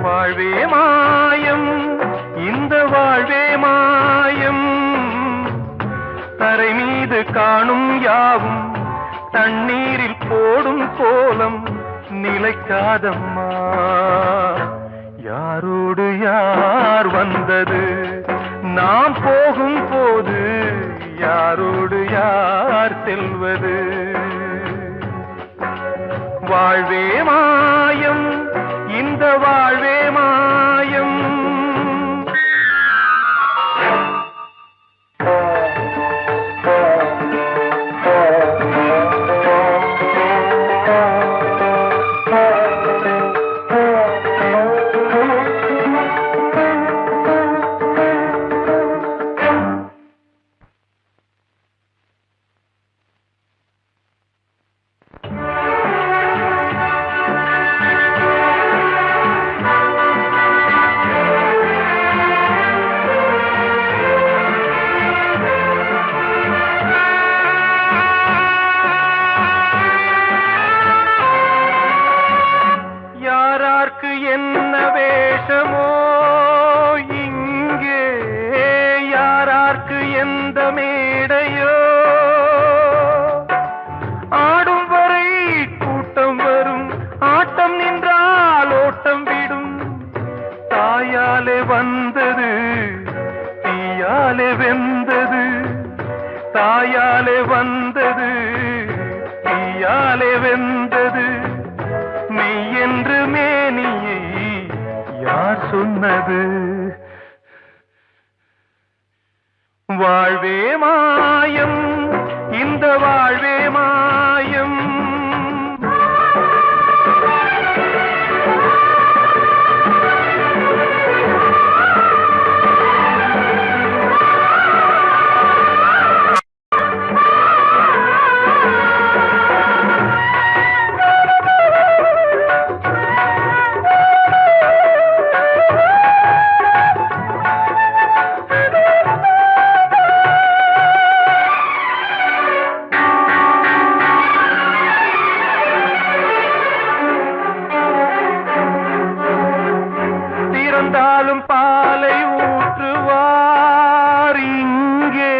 வாழ்வே மாயம், இந்த வாழ்வே மாயம். தரை மீது காணும் யாவும் தண்ணீரில் போடும் கோலம் நிலைக்காதம்மா. யாரோடு யார் வந்தது நாம் போகும் போது, யாரோடு யார் செல்வது? வாழ்வே மாயம், இந்த வாழ்வே மாயம். என்ன வேஷமோ இங்கே, யாரார்க்கு எந்த மேடையோ, ஆடும் வரை கூட்டம் வரும், ஆட்டம் நின்றால் ஓட்டம் விடும். தாயாலே வந்தது தீயாலே வெந்தது, தாயாலே வந்தது தீயாலே வெந்தது. மெய் என்று மேனியை யார் சொன்னது? வாழ்வே மாயம், இந்த வாழ்வே மாயம். இறந்தாலும் பாலை ஊற்றுவார் இங்கே,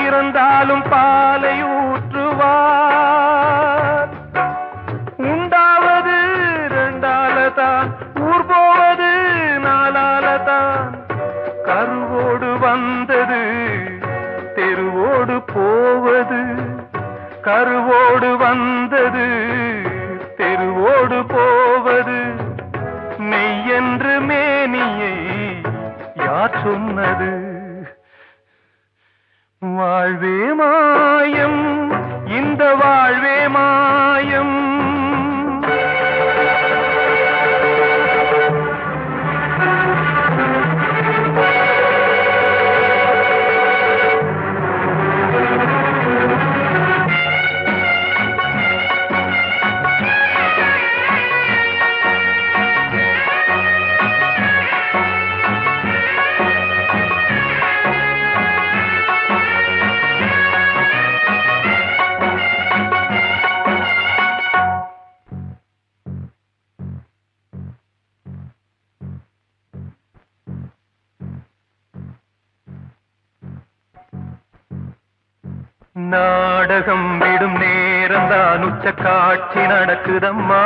இறந்தாலும் பாலை ஊற்றுவார். உண்டாவது ரெண்டாலதான், ஊர் போவது நாலாலதான். கருவோடு வந்தது தெருவோடு போவது, கருவோடு வந்தது தெருவோடு போவது. மெய் என்று மேனியை யார் சொன்னது? வாழ்வே மாயம், இந்த வாழ்வே மாயம். நாடகம் விடும் நேரம் தான், உச்ச காட்சி நடக்குதம்மா.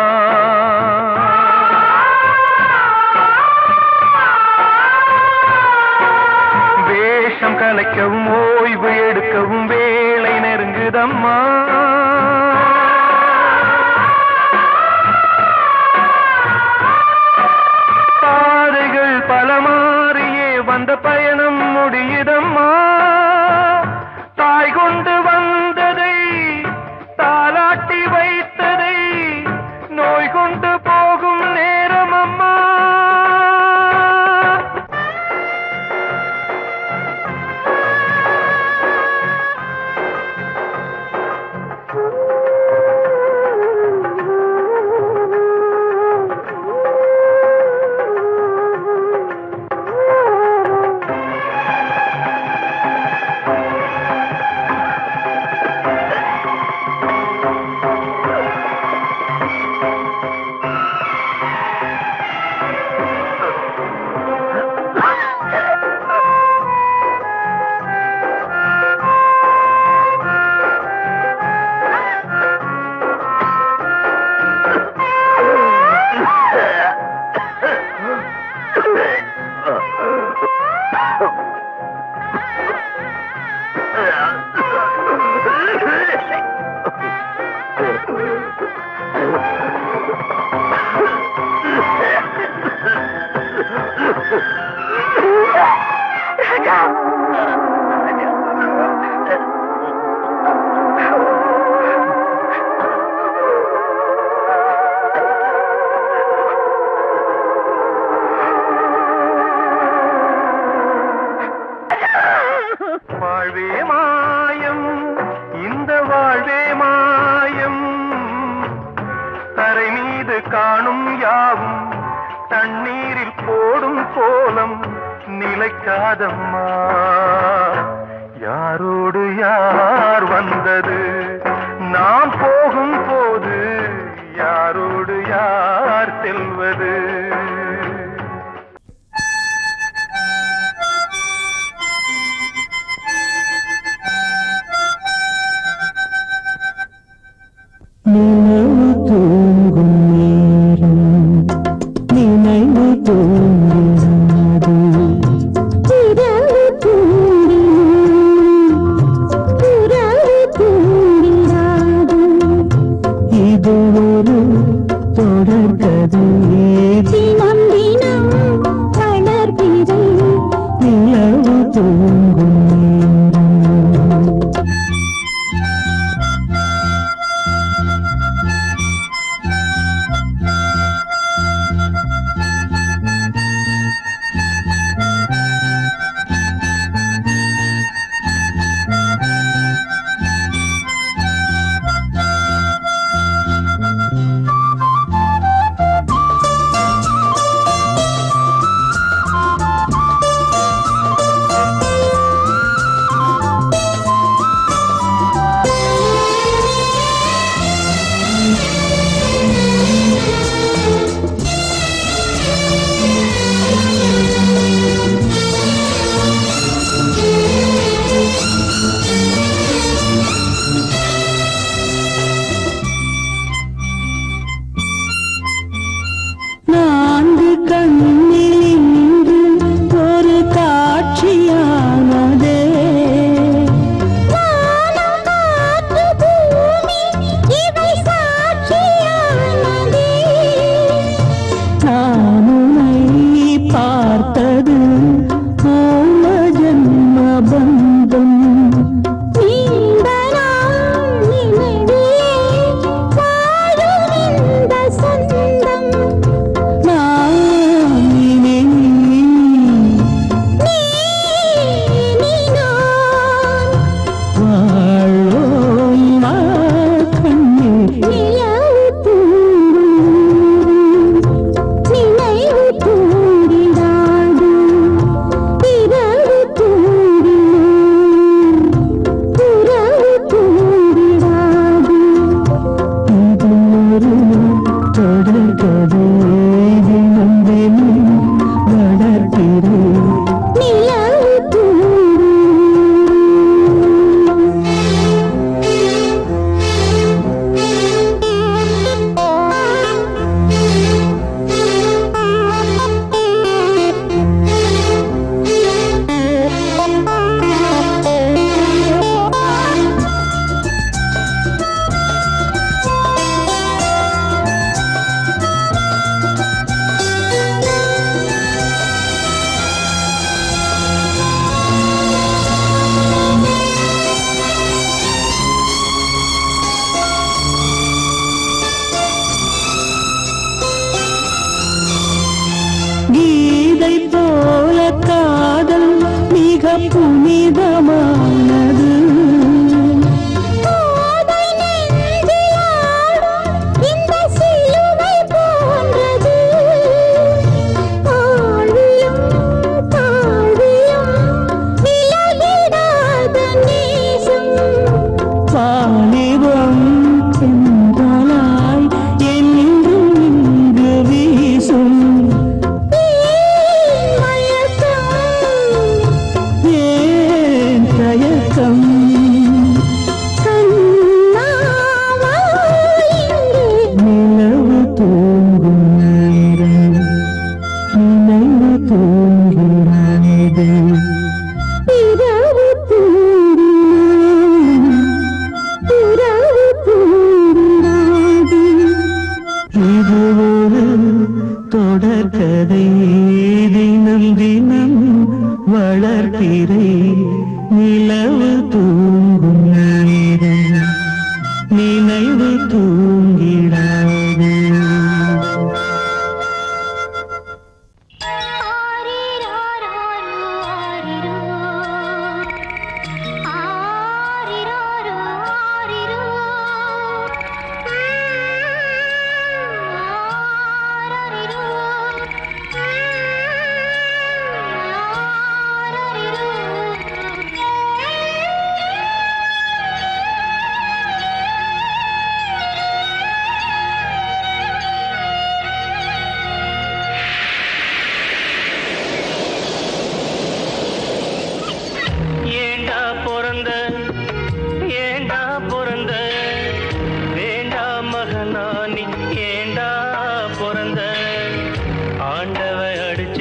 வேஷம் கலைக்கவும் ஓய்வு எடுக்கவும் வேளை நெருங்குதம்மா. பாதைகள் பல மாறியே வந்த பயணம் முடியுதம்மா. தாய் கொண்டு வந்ததை தாலாட்டி வைத்ததை நோய் கொண்டு போகும் நேரம் அம்மா. யாவும் தண்ணீரில் போடும் கோலம் நிலைக்காதம்மா. யாரோடு யார் வந்தது நாம் போகும் போது, யாரோடு யார் செல்வது? நினைவு தூங்கும் நேரம் நினைவு தூங்காது, இரவு தூங்கி உறவு தூங்காது. இது ஒரு தொடர்கதை, தினம் தினம் வளர்பிறை நிலவு தூங்கும் நேரம். புனிதமானது. இந்த சிலுவை போன்றது, ஆழியும் தாழியும் விலகிடாத நேசம். வாலிபம் சென்றலாய் என்றும் இங்கு வீசும். நிலவு தூங்கும் நேரம் நினைவு தூங்கிறானது. இரவு தூங்கிறாது. இது ஒரு தொடர்கதை, தினம் தினம் வளர்பிறை நிலவு தூங்கும் நேரம் நினைவு தூங்கிடாது.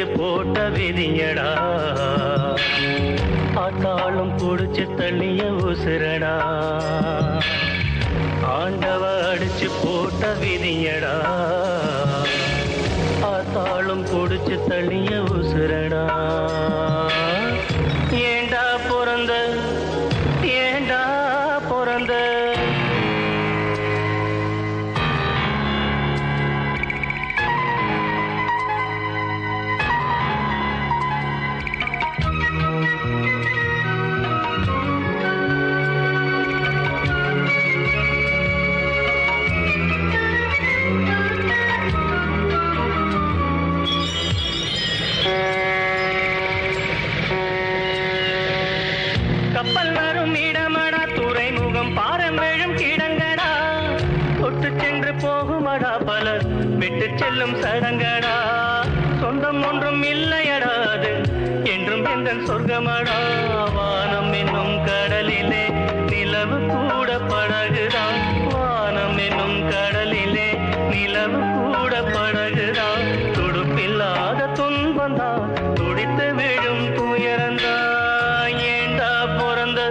அடிச்சு போட்ட விதியடா ஆத்தாளும் புடிச்சு தள்ளிய உசுரடா ஆண்டவ அடிச்சு போட்ட விதியடா ஆத்தாளும் புடிச்சு தள்ளிய உசுரடா ஏண்டா பிறந்த ஏண்டா பிறந்த கப்பல் வரும் இடமடா துறைமுகம் பாரம்பெழும் கிடங்கடா தொட்டு சென்று போகுமடா பலர் விட்டு செல்லும் சடங்கடா சொந்தம் ஒன்றும் இல்லையடா அது என்றும் எந்த சொர்க்கமடா வானம் என்னும் கடலிலே நிலவு கூட படகுதான் வானம் என்னும் கடலிலே நிலவு கூட படகுதான் துடுப்பில்லாத துன்பந்தான் துடித்து விழும் துயரந்தான் ஏண்டா பிறந்த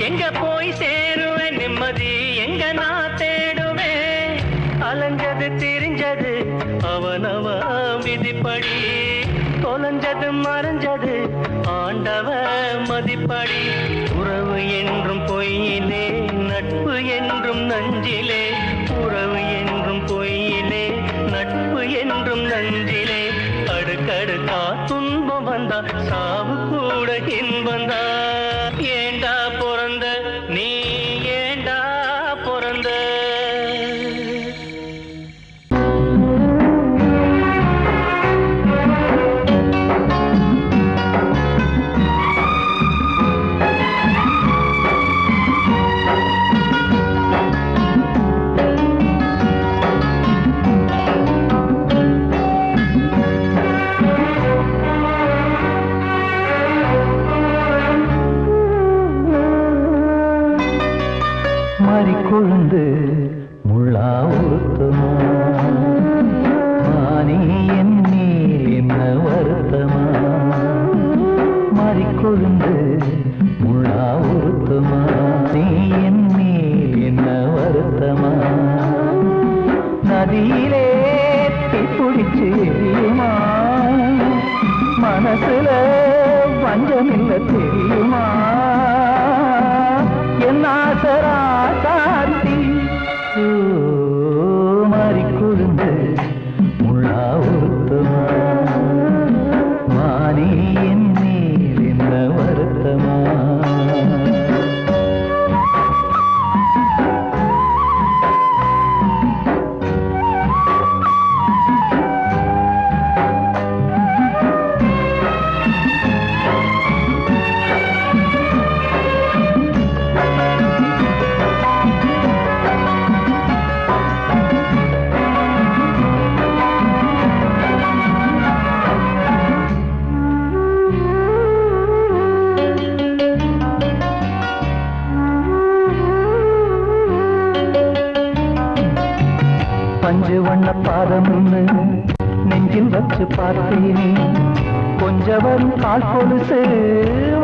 எங்க போய் சேருவேன் நிம்மதி எங்க நான் தேடுவேன் அலைஞ்சது திரிஞ்சது அவனவ விதிப்படி தொலைஞ்சது மறைஞ்சது ஆண்டவ மதிப்படி உறவு என்றும் பொய்யிலே நட்பு என்றும் நஞ்சிலே உறவு என்றும் பொய்யிலே நட்பு என்றும் நஞ்சிலே அடுக்கடுக்கா துன்பம் வந்தா சாவு கூட இன்பந்தா ஏண்டா பிறந்த நீ ஏண்டா பிறந்த கொழுந்து முள்ளா உறுத்தமா மானே என் மேல் என்ன வருத்தமா மாறிக்கொழுந்து முள்ளா உறுத்தமா நீ என் மேல் என்ன வருத்தமா நதியிலே தீப்பிடிச்சு எரியுமா மனசுல பஞ்சமில்ல தெரியுமா என் ஆசரா சாந்தி மாறிக்கொழுந்து முள்ளா உறுத்தமா மானே என் மேல் என்ன வருத்தமா பஞ்சு வண்ண பாதம் நெஞ்சில் வச்சு பார்த்தேனே கொஞ்சவரும் கால் கொலுசு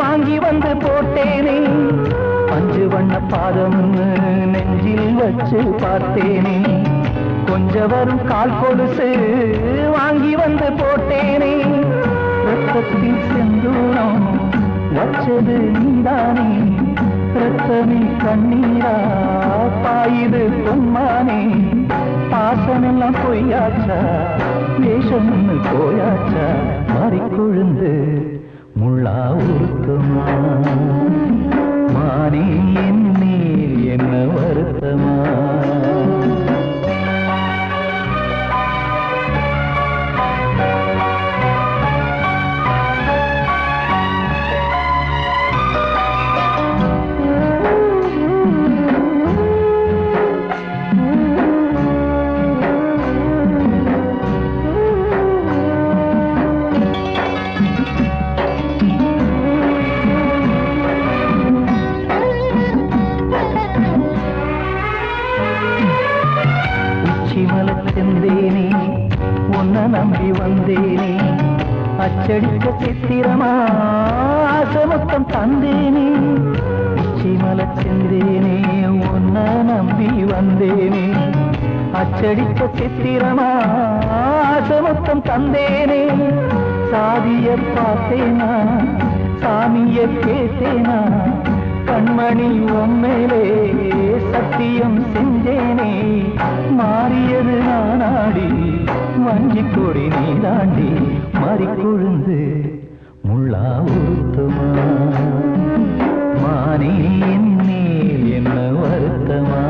வாங்கி வந்து போட்டேனே பஞ்சு வண்ண பாதம் நெஞ்சில் வச்சு பார்த்தேனே கொஞ்சவரும் கால் கொலுசு வாங்கி வந்து போட்டேனே ரத்தத்தில் செந்தூரம் வச்சது நீதானே ரத்தமே கண்ணீரா பாயுது பொன்மானே பாசமெல்லாம் பொய்யாச்சா வேஷம்னு போயாச்சா மாறிக்கொழுந்து முள்ளா உறுத்தமா மானே என் மேல் என்ன வருத்தமா உச்சிமலச் செந்தேனே உன்னை நம்பி வந்தேனே அச்சடிக்க சித்திரமா ஆசமொத்தம் தந்தேனே உச்சிமலச் செந்தேனே உன்னை நம்பி வந்தேனே அச்சடிக்க சித்திரமா ஆசமொத்தம் தந்தேனே சாதிய பார்த்தேனா சாமிய கேட்டேனா கண்மணி உம்மேலே சத்தியம் செஞ்சேனே மாறியது நானாடி வஞ்சி கொடி நீ தாண்டி மறிக்கொழுந்து முள்ளா உருத்தமா மானே என் மேல் என்ன வருத்தமா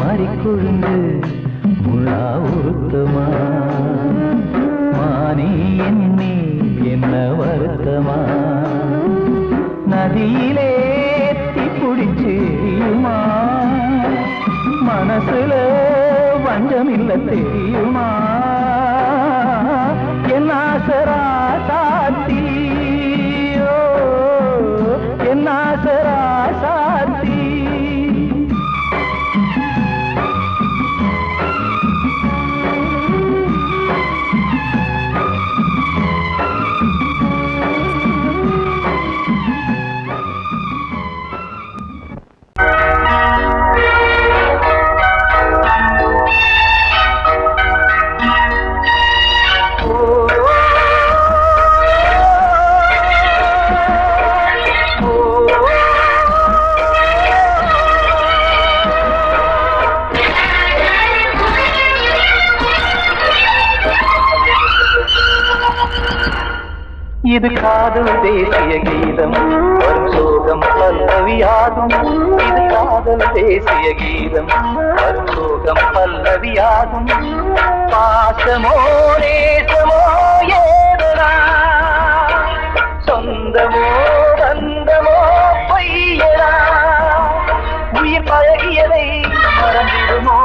மறிக்கொழுந்து முள்ளா உருத்தமா மானே என் மேல் என்ன வருத்தமா நதியிலே தீப்புடிச்சேயுமா மனசுல வஞ்சமில்ல தெரியுமா என் ஆசரா சாத்தி என் ஆசரா சாத்தி இது காதல் தேசிய கீதம் வரும் சோகம் பல்லவியாகும் இது காதல் தேசிய கீதம் வரும் சோகம் பல்லவியாகும் பாசமோ நேசமோ ஏதனா சொந்தமோ பந்தமோ பொய்யனா உயிர் பழகியதை மறந்திடுமோ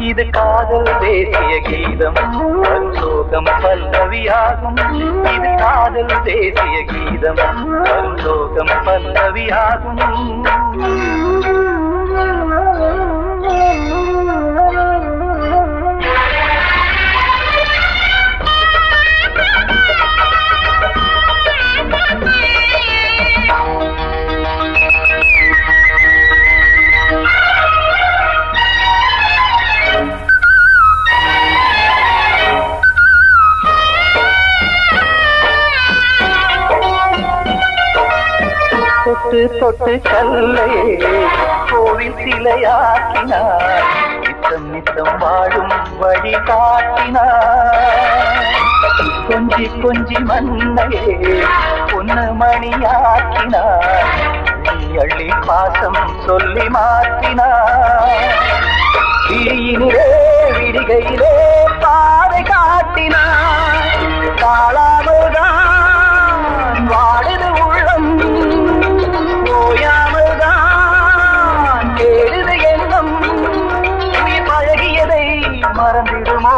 இது காதல் தேசிய கீதம் வரும் சோகம் பல்லவியாகும் இது காதல் தேசிய கீதம் வரும் சோகம் பல்லவியாகும் தொட்டு தொட்டு கல்லையே கோவில் சிலையாக்கினார் நித்தம் நித்தம் வாழும் வழி காட்டினார் கொஞ்சி கொஞ்சி மண்ணையே பொன்னு மணியாக்கினார் அள்ளி அள்ளி பாசம் சொல்லி மாற்றினார் விழியினிலே விடிகையிலே பாதை காட்டினார் காளாமல்தான் வாடுது உள்ளம் ஓயாமல்தான் கேடுது எண்ணம் உயிர் பழகியதை மறந்திடுமோ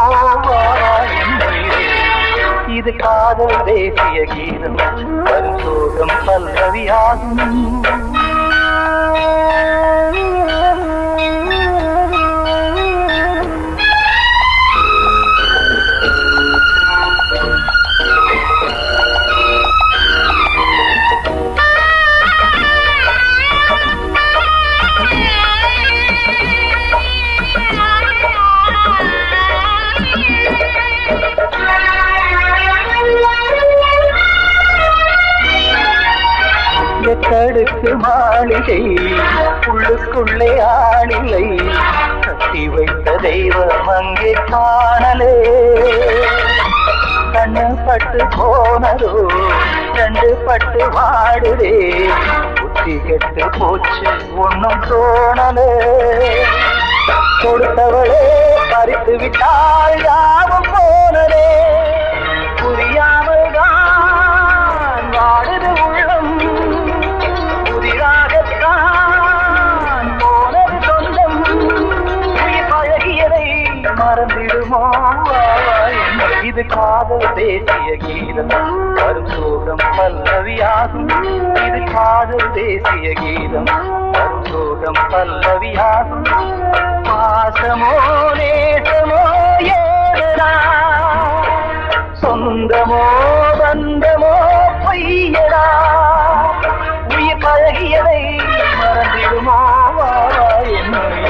இது காதல் தேசிய கீதம் வரும் சோகம் பல்லவியாகும் தடுக்கு மாளிகை உள்ளுக்குள்ளே ஆளிலை கட்டி வைத்த தெய்வம் அங்கே காணலே கண்ணு பட்டு போனதோ ரெண்டு பட்டு வாடுதே புத்தி கெட்டு போச்சு ஒன்னும் தோணலே கொடுத்தவளே பறித்து விட்டால் யாவும் போனதே புரியாமல் தான் வாடுது உள்ளம் புதிராகத்தான் போனது சொந்தம் உயிர் பழகியதை மறந்திடுமோ இது காதல் தேசிய கீதம் வரும் சோகம் பல்லவியாகும் இது காதல் தேசிய கீதம் வரும் சோகம் ராகம் பல்லவியாகும் பாசமோ நேசமோ ஏதா சொந்தமோ பந்தமோ பொய்யடா உயிர் பழகியதை மறந்திடுமோ என்னுடைய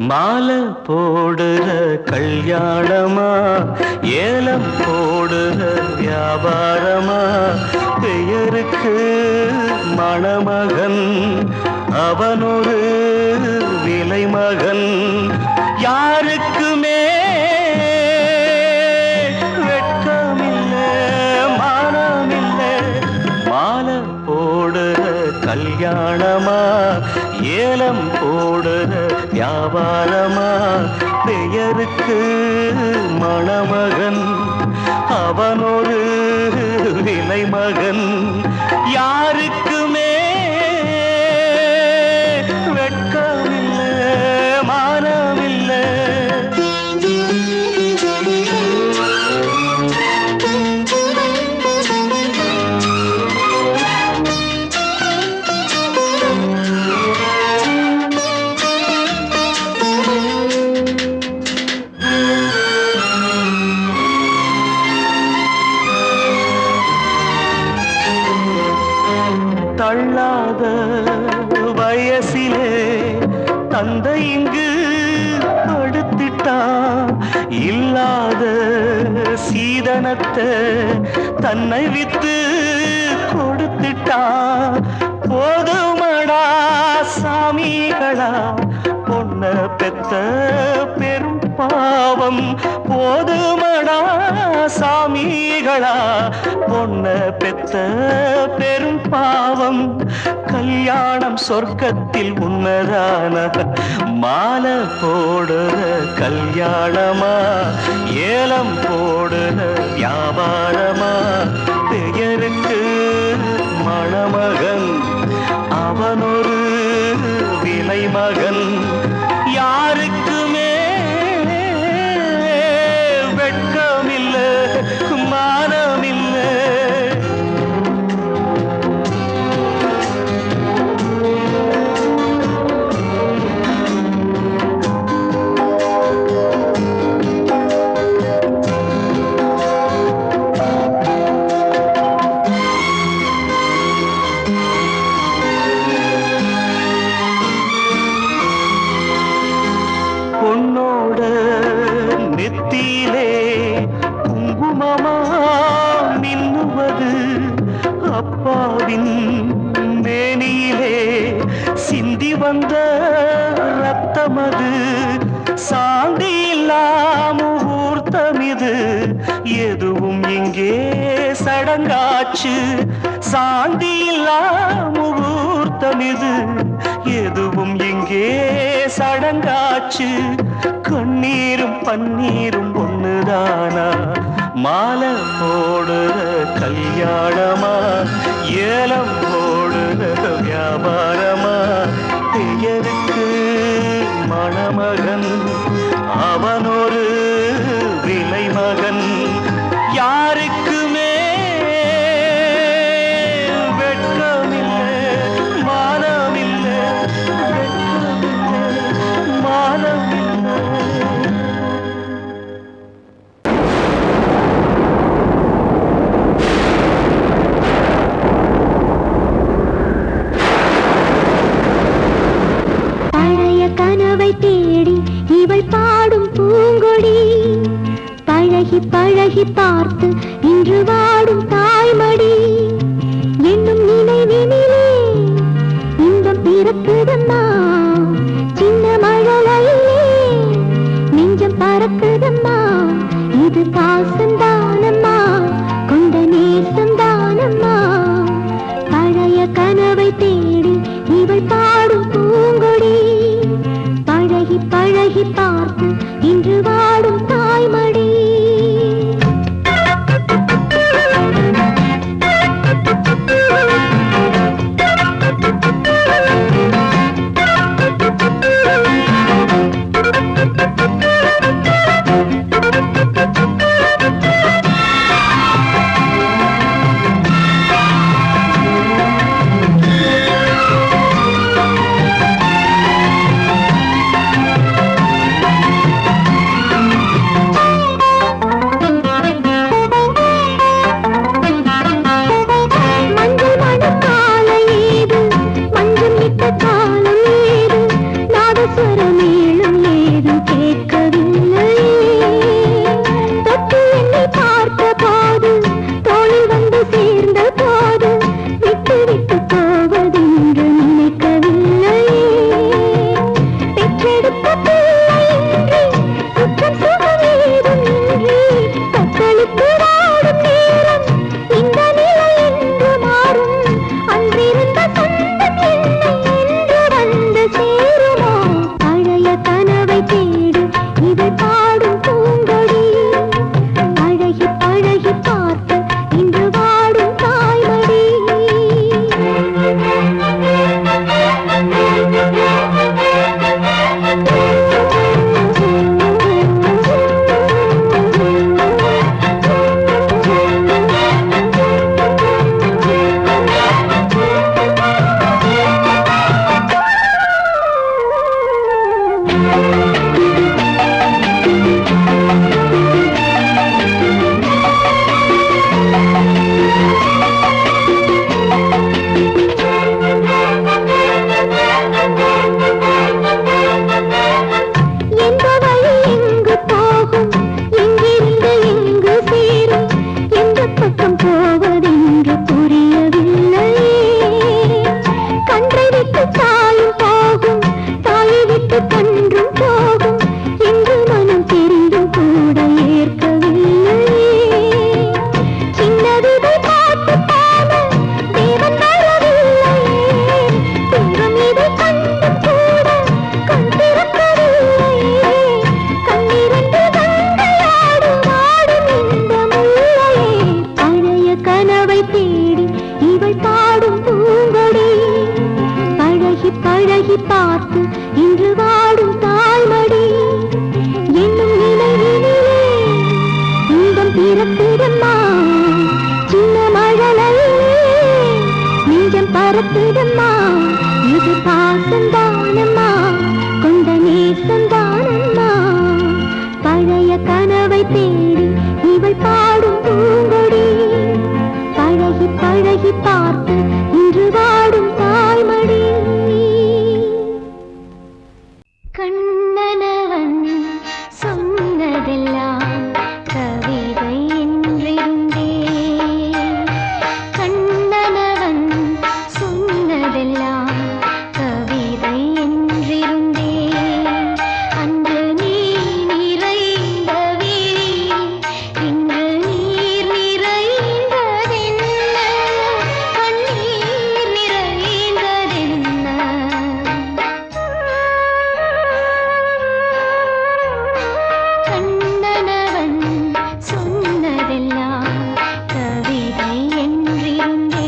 மாலை போடுற கல்யாணமா, ஏலம் போடுற வியாபாரமா, பெயருக்கு மணமகன் அவனொரு விலை மகன். யாருக்குமே வெட்கமில்லை, மானமில்லை. மாலை போடுற கல்யாணமா, ஏலம் போடுற வியாபாரமா, பெயருக்கு மணமகன் அவனொரு விலை மகன். யாருக்குமே வெட்கமில்லை, மானமில்லை. தள்ளாத வயசிலே தந்தை இங்கு படுத்திட்டான். இல்லாத சீதனத்தை தன்னை வித்து கொடுத்துட்டான். போதுமடா சாமிகளா பொண்ண பெத்த பெரும் பாவம். போதுமடா சாமிகளா பொண்ண பெத்த பெரும் பாவம். கல்யாணம் சொர்க்கத்தில் உன்னதான மாலை போடுற கல்யாணமா, ஏலம் போடுற வியாபாரமா, பெயருக்கு மணமகன் அவனொரு விலை மகன். யாருக்குமே வெட்கமில்லை, மானமில்லை. பொன்னோட நெத்தியிலே குங்குமமா மின்னுவது, அப்பாவின் மேனியிலே சிந்தி வந்த ரத்தமது. சாந்தி இல்லா முகூர்த்தமிது, எதுவும் இங்கே சடங்காச்சு. சாந்தி இல்லா முகூர்த்தமிது, எதுவும் இங்கே சடங்காச்சு. கண்ணீரும் பன்னீரும் ஒண்ணுதானா, மாலை போடுற கல்யாணமா, ஏலம் போடுற வியாபாரமா, பெயருக்கு மணமகன் அவனொரு விலை மகன். யாருக்குமே வெட்கமில்லை, மானமில்லை. வெட்கமில்லை, மானமில்லை. பழைய கனவை தேடி இவள் பாடும் பூங்கொடி, பழகி பழகி பார்த்து இன்று வாடும் தாய்மடி. என்னும் நினைவினிலே இன்பம் பிறக்குதம்மா, சின்ன மழலையிலே நெஞ்சம் பறக்குதம்மா. இது பாசந்தானம்மா, கொண்ட நேசந்தானம்மா. பழைய கனவை தேடி இவள் பாடும் பூங்கொடி, பழகி பழகி பார்த்து இன்று வாடும் தாய்மடி. பழகி பார்த்து இன்று வாடும் தாய்மடி என்னும் நினைவிலே இன்பம் பிறக்குதம்மா சின்ன மழலையிலே நெஞ்சம் பறக்குதம்மா இது பாசந்தானம்மா கொண்ட நேசந்தானம்மா பழைய கனவை தேடி இவள் பாடும் பூங்கொடி பழகி பழகி பார்த்து இன்று வாடும் தாய்மடி கண்ணனவன் சொன்னதெல்லாம் கவிதை என்றிருந்தே கண்ணனவன் சொன்னதெல்லாம் கவிதை என்றிருந்தே அன்று நீ நிறைந்த வீழில் இன்று நீர் நிறைந்ததென்ன கண்ணீர் நிறைந்ததென்ன கண்ணனவன் சொன்னதெல்லாம் கவிதை என்றிருந்தே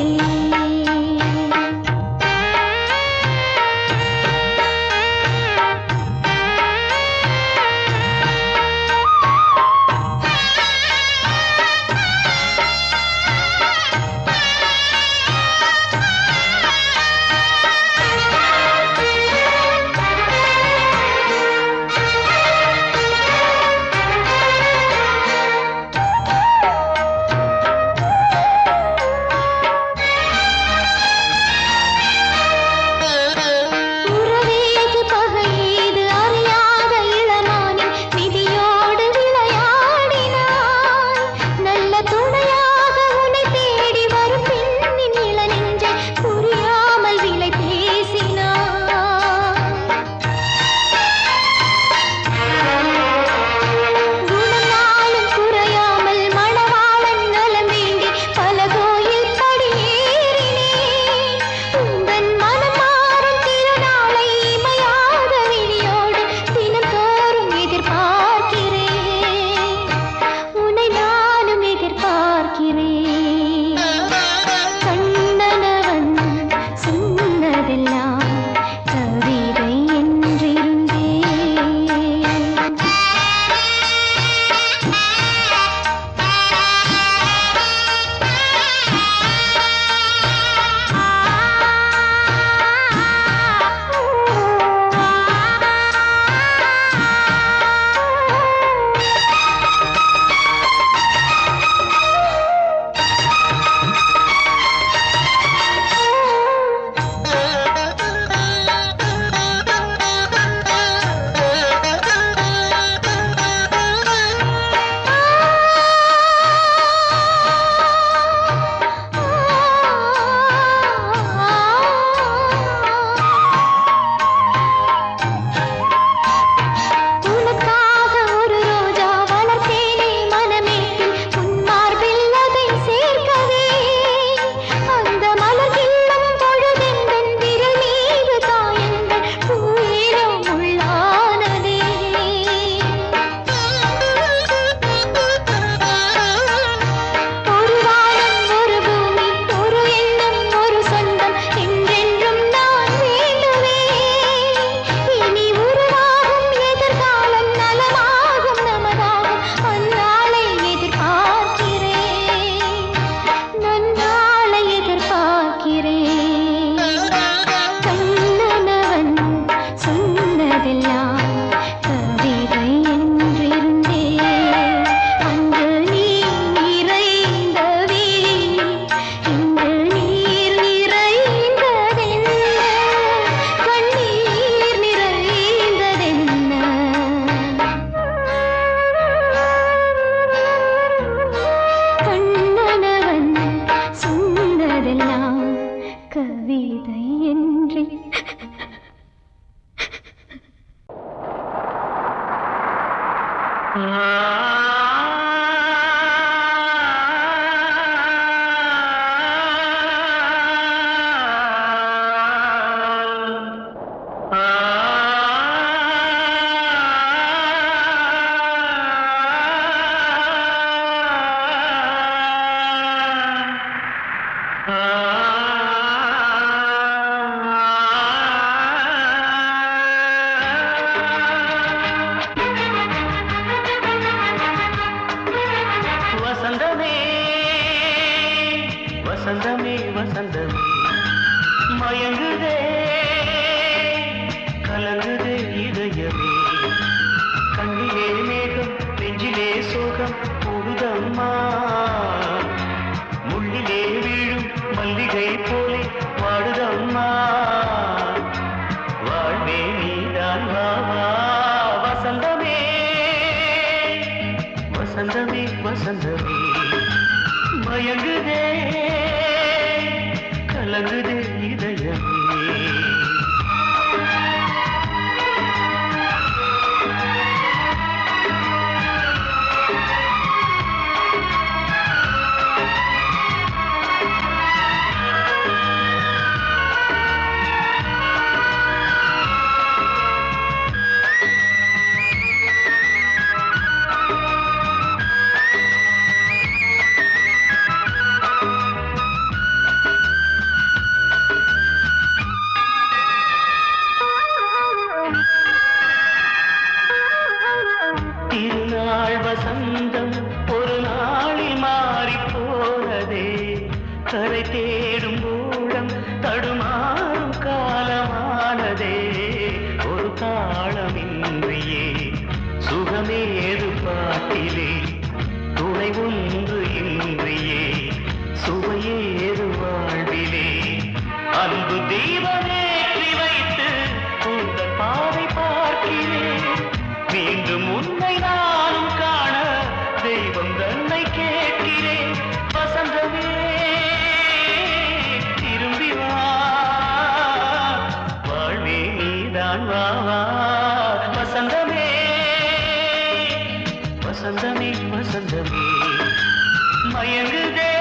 உறவேது பகையேது அறியாத இளமானின் விதியோடு விளையாடினாய் நல்ல துணையாக உன்னை தேடி வரும் பெண்ணின் இளநெஞ்சை புரியாமல் விலை பேசினாய் குணநாளும் குறையாமல் மணவாளன் நலம் வேண்டி பல கோயில் படியேறினேன் உந்தன் மனம் மாறும் திருநாளை இமையாத விழியோடு தினந்தோறும் எதிர்பார்க்கிறேன் உன்னை நானும் எதிர்பார்க்கிறேன் கண்ணனவன் சொன்னதெல்லாம் கவிதை என்றிருந்தே உனக்காக ஒரு ரோஜா வளர்த்தேனே மனமேட்டில் உன் மார்பில் அதை சேர்க்கவே அந்த மலர் கிள்ளும் பொழுதெந்தன் விரல் மீது காயங்கள் பூயிரம் உள்ளானதே ஒரு வானம் ஒரு பூமி ஒரு எண்ணம் ஒரு சொந்தம் என்றென்றும் நான் வேண்டுவேன் இனி உருவாகும் எதிர்காலம் நலமாகும் நமதாகும் அந்நாளை எதிர்பார்க்கிறேன் நன்னாளை எதிர்பார்க்கிறேன் கண்ணனவன் சொன்னதெல்லாம் கவிதை என்றிருந்தே அன்று நீ நிறைந்த வீழில் இன்று நீர் நிறைந்ததென்ன கண்ணீர் நிறைந்ததென்ன கண்ணனவன் சொன்னதெல்லாம் கவிதை என்று ஆ மயங்குதே கலங்குதே இதயமே கண்ணிலே மேகம் நெஞ்சிலே சோகம் கூடுதம்மா முள்ளிலே வீழும் மல்லிகை போலே வாடுதம்மா வாழ்வே நீதான் வாவா வசந்தமே வசந்தமே வசந்தமே மயங்குதே கலங்குதே இதயமே திருநாள் வசந்தம் ஒரு நாளில் மாறி போனதே கரை தேடும் ஊழம் தடுமாறும் காலமானதே ஒரு தாளமின்றியே சுகமேது பாட்டிலே துணை ஒன்று இன்றியே சுவையேது வாழ்விலே அன்பு தீபமேற்றி வைத்து உங்கள் பாதை பார்க்கிறேன் மீண்டும் உன்னை நானும் காண தெய்வம் தன்னை கேட்கிறேன் வசந்தமே திரும்பி வா வாழ்வே நீதான் வா வசந்தமே வசந்தமே வசந்தமே மயங்குதே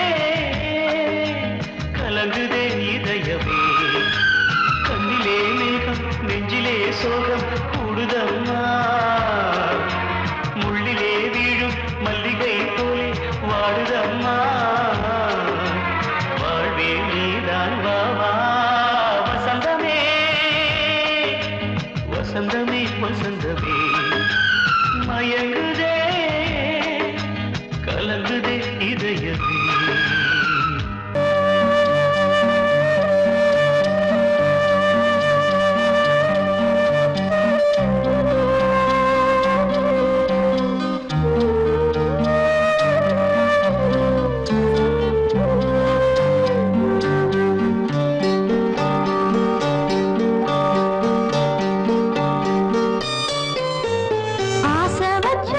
கலங்குதே இதயமே கண்ணிலே மேகம் நெஞ்சிலே சோகம் கூடுதம்மா முள்ளிலே வீழும் மல்லிகை போலே வாடுதம்மா வாழ்வே நீதான் வாவா வசந்தமே வசந்தமே வசந்தமே மயங்குதே கலங்குதே இதயமே ஆசை வச்ச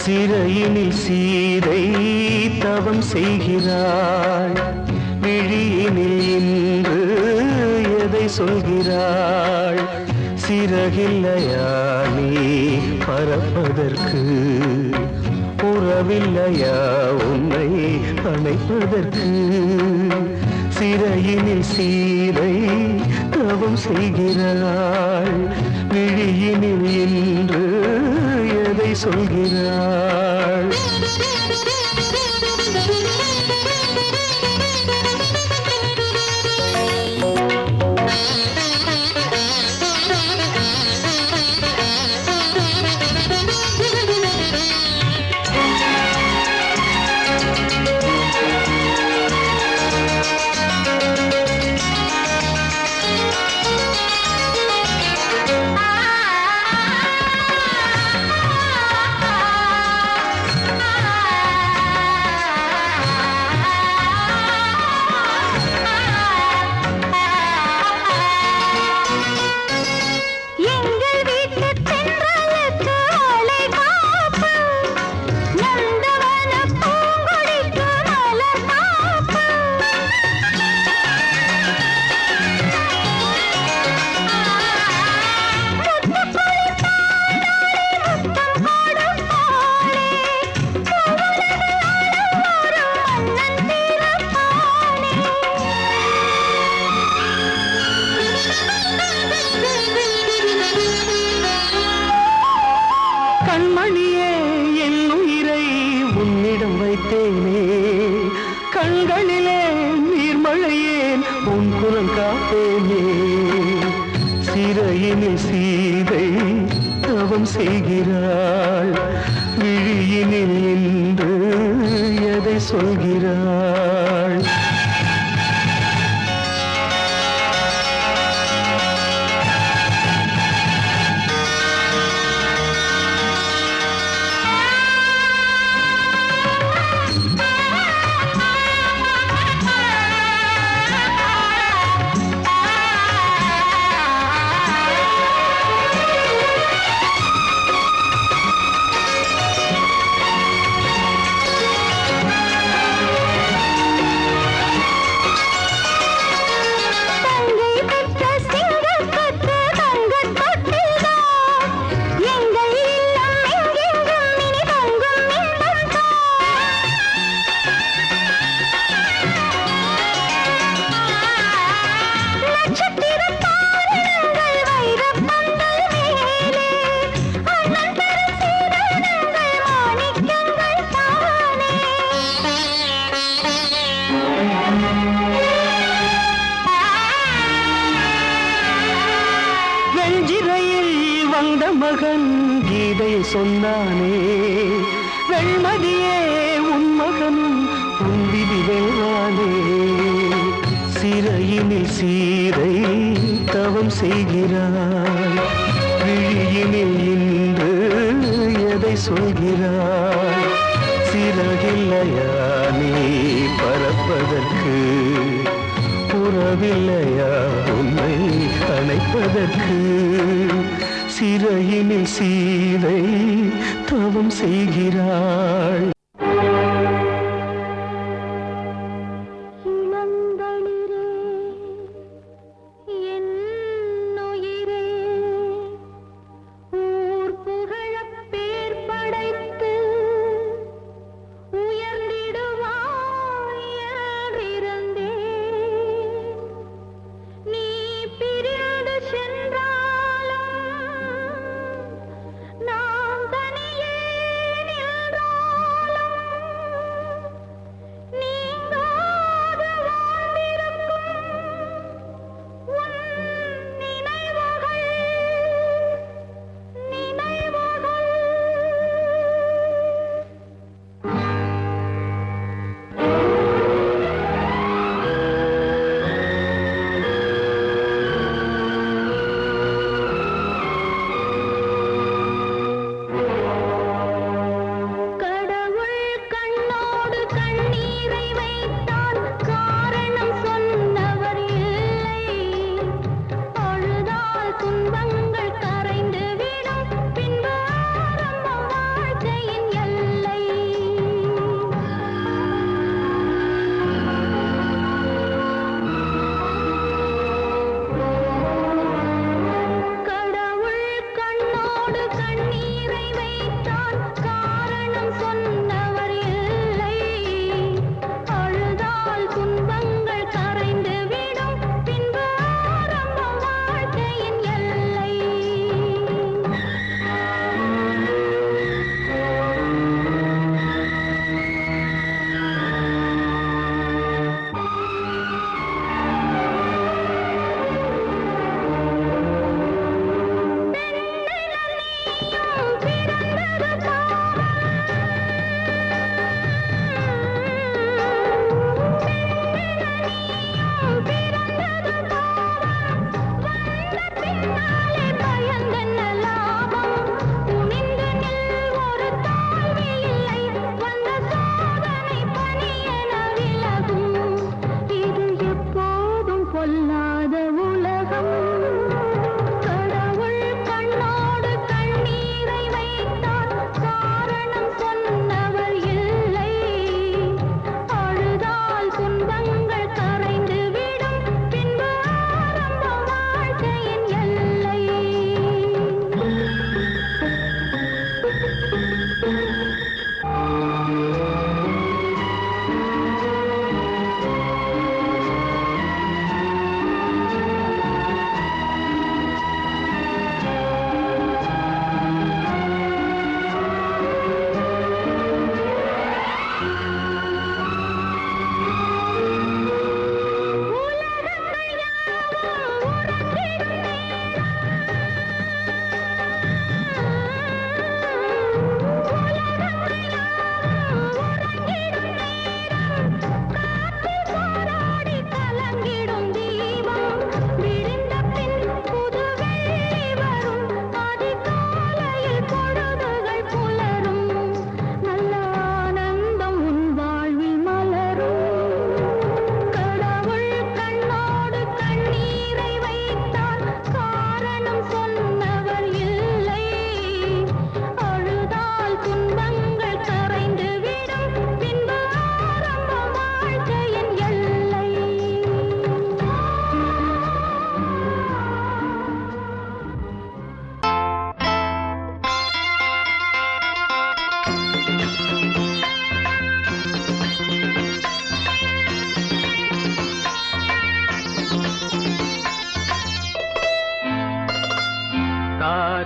சிறையினில் சீதை தவம் செய்கிறாள், விழியினில் இன்று எதை சொல்கிறாள்? சிறகில்லையா நீ பறப்பதற்கு, உறவில்லையா உன்னை அணைப்பதற்கு? சிறையினில் சீதை தவம் செய்கிறாள், விழியினில் இன்று எதை சொல்கிறாள்? கண்மணியே என் உயிரை உன்னிடம் வைத்தேனே, கண்களிலே நீர்மழையேன் உன் குரல் காப்பேனே. சிறையினில் சீதை தவம் செய்கிறாள், விழியினில் இன்று எதை சொல்கிறாள்? வந்த மகன் கீதை சொன்னானே, வெண்மதியே உன் மகனும் உன் விதி வெல்வானே. சிறையினில் சீதை தவம் செய்கிறாள், விழியினில் இன்று எதை சொல்கிறாள்? சிறகில்லையா நீ பறப்பதற்கு, உறவில்லையா உன்னை அணைப்பதற்கு? சிறையினில் சீதை தவம் செய்கிறாள். நான் தனியே நின்றாலும்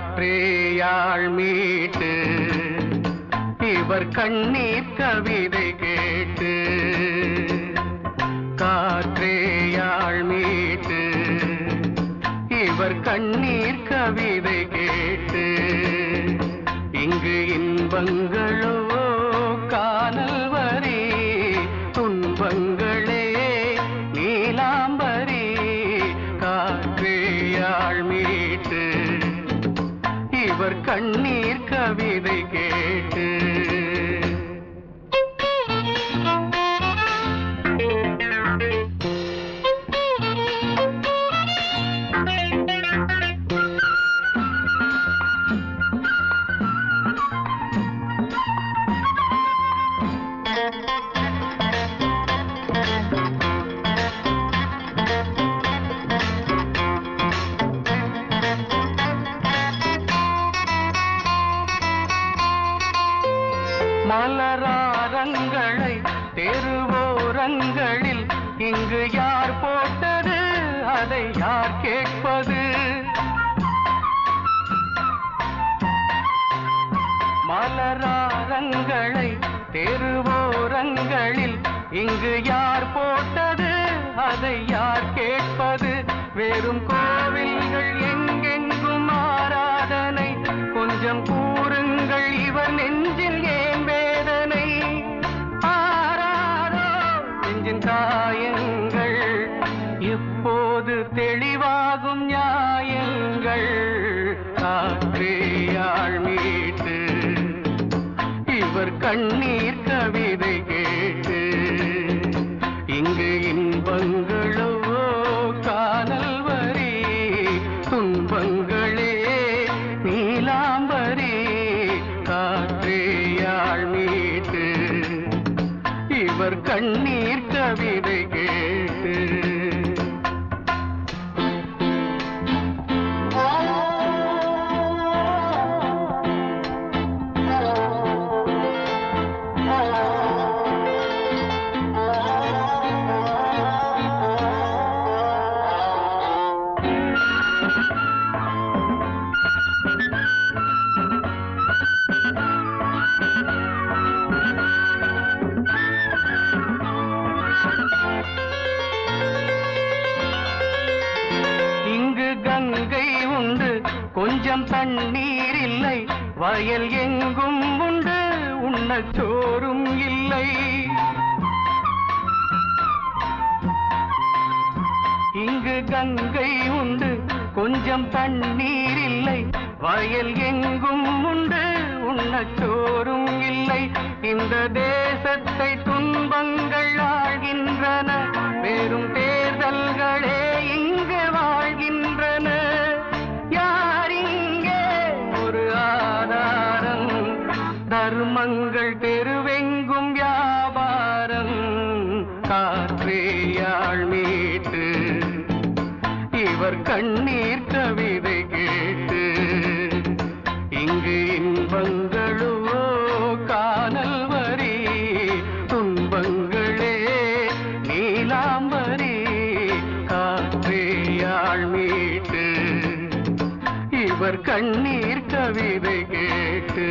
காற்றேயாழ் மீட்டு இவர் கண்ணீர் கவிதை கேட்டு காற்றேயாழ் மீட்டு இவர் கண்ணீர் கவிதை கேட்டு இங்கு இன்பங்களோ காணல் வரி துன்பங்களே நீலாம்பரி காற்றேயாழ் மீட்டு இவர் கண்ணீர் கவிதை கேட்டு மலராரங்களை தெருவோரங்களில் இங்கு யார் போட்டது அதை யார் கேட்பது மலராரங்களை தெருவோரங்களில் இங்கு யார் போட்டது அதை யார் கேட்பது வெறும் கோவில்கள் எங்கெங்கும் ஆராதனை கொஞ்சம் கூறுங்கள் இவர் நெஞ்சில் ஏன் வேதனை ஆராரோ நெஞ்சின் காயங்கள் எப்போது தெளிவாகும் நியாயங்கள் காற்றேயாழ் மீட்டு இவர் கண்ணீர் கவிதை கேட்டு இங்கு இன்பங்களோ காணல் வரி துன்பங்களே நீலாம்பரி காற்றேயாழ் மீட்டு இவர் கண்ணீர் கவிதை கேட்டு கங்கை உண்டு கொஞ்சம் தண்ணீர் இல்லை வயல் எங்கும் உண்டு உண்ணச் சோறும் இல்லை இங்கு கங்கை உண்டு கொஞ்சம் தண்ணீர் இல்லை வயல் எங்கும் உண்டு உண்ணச் சோறும் இல்லை இந்த தேசத்தை துன்பங்கள் ஆழ்கின்றன வெறும் தேர்தல்களே இங்கு வாழ்கின்றன யார் இங்கே ஒரு ஆதாரம் தர்மங்கள் தெருவெங்கும் வியாபாரம் காற்றேயாழ் மீட்டு இவர் கண்ணீர் கவிதை கேட்டு இங்கு இன்பங்களோ காணல் வரி துன்பங்களே நீலாம்பரி காற்றேயாழ் மீட்டு இவர் கண்ணீர் கவிதை கேட்டு